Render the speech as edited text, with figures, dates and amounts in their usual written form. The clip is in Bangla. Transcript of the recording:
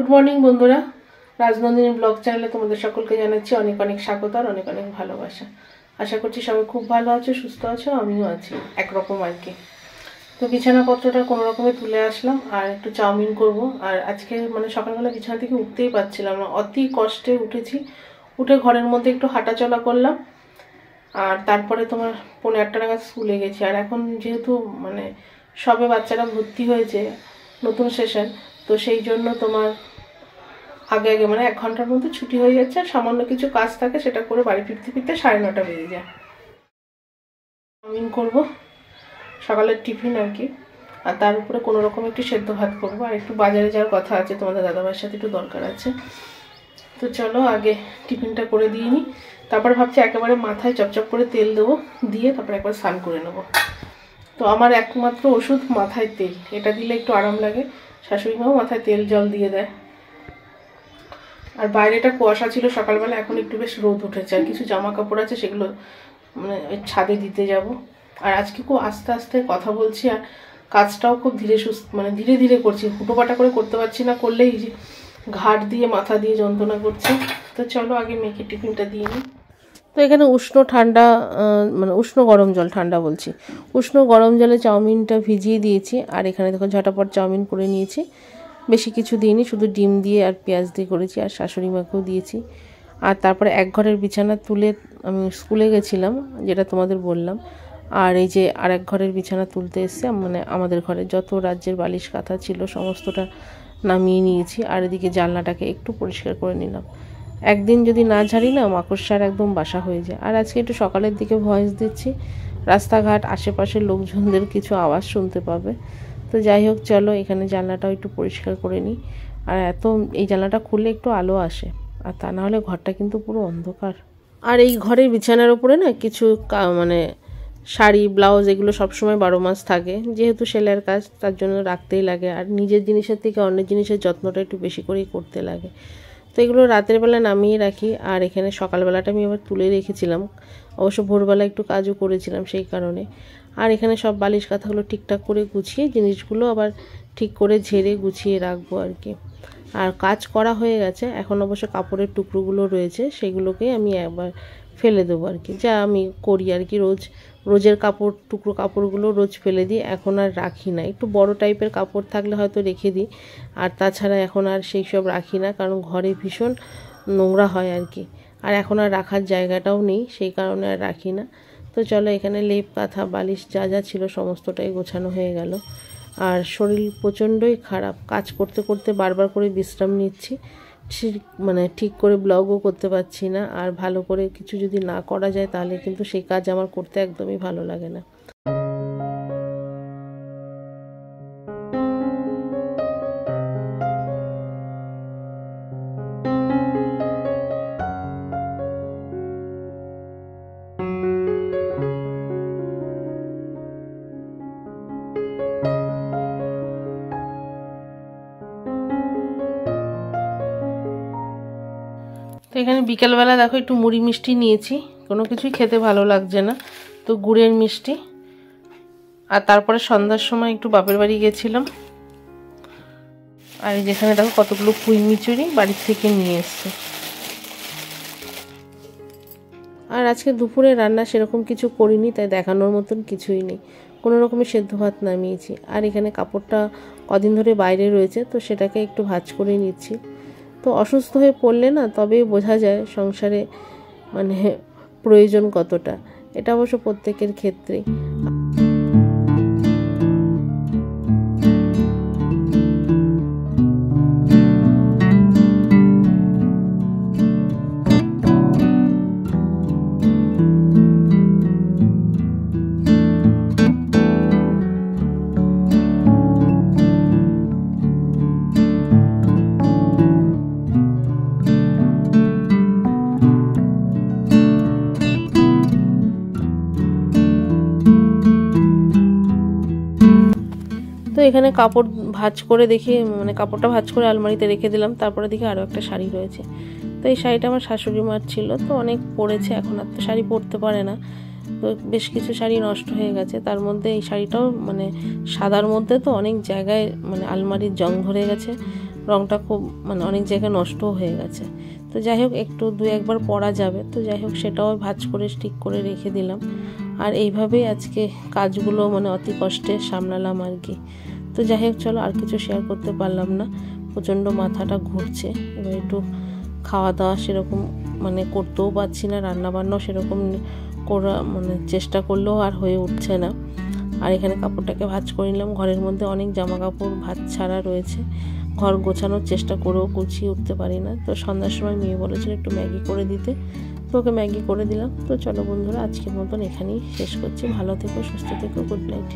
গুড মর্নিং বন্ধুরা, রাজনন্দিনী ব্লগ চ্যানেলে তোমাদের সকলকে জানাচ্ছি অনেক অনেক স্বাগত আর অনেক অনেক ভালোবাসা। আশা করছি সবাই খুব ভালো আছো, সুস্থ আছো, আমিও আছি একরকম আর কি। তো বিছানাপত্রটা কোনো রকমে তুলে আসলাম আর একটু চাউমিন করব। আর আজকে সকালবেলা বিছানা থেকে উঠতেই পারছিলাম না, অতি কষ্টে উঠেছি। উঠে ঘরের মধ্যে একটু হাঁটাচলা করলাম আর তারপরে তোমার 8:30 নাগাদ স্কুলে গেছি। আর এখন যেহেতু সবে বাচ্চারা ভর্তি হয়েছে নতুন সেশন, তো সেই জন্য তোমার আগে আগে 1 ঘন্টার মধ্যে ছুটি হয়ে যাচ্ছে। আর সামান্য কিছু কাজ থাকে, সেটা করে বাড়ি ফিরতে ফিরতে 9:30 বেজে যায়। চাউমিন করবো সকালের টিফিন আর কি, আর তার উপরে কোনো রকম একটু সেদ্ধ ভাত করবো। আর একটু বাজারে যাওয়ার কথা আছে, তোমাদের দাদাভাইয়ের সাথে একটু দরকার আছে। তো চলো আগে টিফিনটা করে দিয়ে নিই, তারপর ভাবছি একেবারে মাথায় চপচপ করে তেল দেবো, দিয়ে তারপর একবার স্নান করে নেবো। তো আমার একমাত্র ওষুধ মাথায় তেল, এটা দিলে একটু আরাম লাগে। শাশুড়ি মাও মাথায় তেল জল দিয়ে দেয়। আর বাইরেটা কুয়াশা ছিল সকালবেলা, এখন একটু বেশ রোদ উঠেছে। আর কিছু জামা কাপড় আছে, সেগুলো ছাদে দিতে যাব। আর আজকে খুব আস্তে আস্তে কথা বলছি, আর কাজটাও খুব ধীরে ধীরে ধীরে করছি, হুটোপাটা করে করতে পারছি না, করলেই ঘাট দিয়ে মাথা দিয়ে যন্ত্রণা করছে। তো চলো আগে মেয়েকে টিফিনটা দিয়ে নিই। তো এখানে উষ্ণ ঠান্ডা উষ্ণ গরম জল, ঠান্ডা বলছি, উষ্ণ গরম জলে চাউমিনটা ভিজিয়ে দিয়েছি। আর এখানে দেখো ঝটাপট চাউমিন করে নিয়েছি, বেশি কিছু দিইনি, শুধু ডিম দিয়ে আর পেঁয়াজ দিয়ে করেছি। আর শাশুড়ি মাকেও দিয়েছি। আর তারপরে এক ঘরের বিছানা তুলে আমি স্কুলে গেছিলাম, যেটা তোমাদের বললাম। আর এই যে আরেক ঘরের বিছানা তুলতে এসে আমাদের ঘরে যত রাজ্যের বালিশ কাঁথা ছিল সমস্তটা নামিয়ে নিয়েছি। আর এদিকে জানলাটাকে একটু পরিষ্কার করে নিলাম। একদিন যদি না ঝাড়ি না, মাকড়সার একদম বাসা হয়ে যায়। আর আজকে একটু সকালের দিকে ভয়েস দিচ্ছি, রাস্তাঘাট আশেপাশের লোকজনদের কিছু আওয়াজ শুনতে পাবে। তো যাই হোক, চলো এখানে জানলাটাও একটু পরিষ্কার করে নিই। আর এই জানলাটা খুললে একটু আলো আসে, আর তা না হলে ঘরটা কিন্তু পুরো অন্ধকার। আর এই ঘরের বিছানার উপরে না কিছু শাড়ি ব্লাউজ এগুলো সবসময় 12 মাস থাকে, যেহেতু সেলাইয়ের কাজ, তার জন্য রাখতেই লাগে। আর নিজের জিনিসের থেকে অন্যের জিনিসের যত্নটা একটু বেশি করেই করতে লাগে। তো এগুলো রাতের বেলা নামিয়ে রাখি। আর এখানে সকালবেলাটা আমি আবার তুলে রেখেছিলাম, অবশ্য ভোরবেলা একটু কাজও করেছিলাম সেই কারণে। আর এখানে সব বালিশ কাঁথাগুলো ঠিকঠাক করে গুছিয়ে, জিনিসগুলো আবার ঠিক করে ঝেড়ে গুছিয়ে রাখবো আর কি। আর কাজ করা হয়ে গেছে, এখন অবশ্য কাপড়ের টুকরোগুলো রয়েছে, সেগুলোকে আমি একবার ফেলে দেবো আর কি, যা আমি করি আর কি। রোজের কাপড়গুলো রোজ ফেলে দিই, এখন আর রাখি না। একটু বড় টাইপের কাপড় থাকলে হয়তো রেখে দিই, আর তাছাড়া এখন আর সেই সব রাখি না, কারণ ঘরে ভীষণ নোংরা হয় আর কি। আর এখন আর রাখার জায়গাটাও নেই, সেই কারণে আর রাখি না। তো চলো এখানে লেপ কাঁথা বালিশ যা যা ছিল সমস্তটাই গোছানো হয়ে গেল। আর শরীর প্রচণ্ডই খারাপ, কাজ করতে করতে বারবার করে বিশ্রাম নিচ্ছি, ঠিক করে ব্লগও করতে পারছি না। আর ভালো করে কিছু যদি না করা যায়, তাহলে কিন্তু সেই কাজ আমার করতে একদমই ভালো লাগে না। তো এখানে বিকেলবেলা দেখো একটু মুড়ি মিষ্টি নিয়েছি, কোনো কিছুই খেতে ভালো লাগছে না, তো গুড়ের মিষ্টি। আর তারপরে সন্ধ্যার সময় একটু বাপের বাড়ি গেছিলাম। আর যেখানে দেখো কতগুলো পুঁই মিচুরি বাড়ির থেকে নিয়ে এসছে। আর আজকে দুপুরে রান্না সেরকম কিছু করিনি, তাই দেখানোর মতন কিছুই নেই, কোনো রকমের সেদ্ধ ভাত নামিয়েছি। আর এখানে কাপড়টা কদিন ধরে বাইরে রয়েছে, তো সেটাকে একটু ভাঁজ করে নিচ্ছি। তো অসুস্থ হয়ে পড়লে না, তবেই বোঝা যায় সংসারে প্রয়োজন কতটা, এটা অবশ্য প্রত্যেকের ক্ষেত্রেই। তো এখানে কাপড় ভাঁজ করে দেখি, কাপড়টা ভাঁজ করে আলমারিতে রেখে দিলাম। তারপরে দেখি আরও একটা শাড়ি রয়েছে। তো এই শাড়িটা আমার শাশুড়ি মার ছিল, তো অনেক পরেছে, এখন আর তো শাড়ি পরতে পারে না। তো বেশ কিছু শাড়ি নষ্ট হয়ে গেছে, তার মধ্যে এই শাড়িটাও সাদার মধ্যে তো অনেক জায়গায় আলমারির জং ধরে গেছে, রঙটা খুব মানে অনেক জায়গায় নষ্টও হয়ে গেছে। তো যাই হোক একটু 2-1 বার পরা যাবে, তো যাই হোক সেটাও ভাঁজ করে স্টিক করে রেখে দিলাম। আর এইভাবেই আজকে কাজগুলো মানে অতি কষ্টে সামলালাম আর কি। তো যাই হোক চলো, আর কিছু শেয়ার করতে পারলাম না, প্রচণ্ড মাথাটা ঘুরছে। এবার একটু খাওয়া দাওয়া সেরকম মানে করতেও পারছি না, রান্নাবান্নাও সেরকম করা মানে চেষ্টা করলেও আর হয়ে উঠছে না। আর এখানে কাপড়টাকে ভাঁজ করে নিলাম। ঘরের মধ্যে অনেক জামা কাপড় ভাঁজ ছাড়া রয়েছে, ঘর গোছানোর চেষ্টা করেও গুছিয়ে উঠতে পারি না। তো সন্ধ্যার সময় মেয়ে বলেছিল একটু ম্যাগি করে দিতে, তো ওকে ম্যাগি করে দিলাম। তো চলো বন্ধুরা, আজকের মতন এখানেই শেষ করছি। ভালো থেকো, সুস্থ থেকো, গুড নাইট।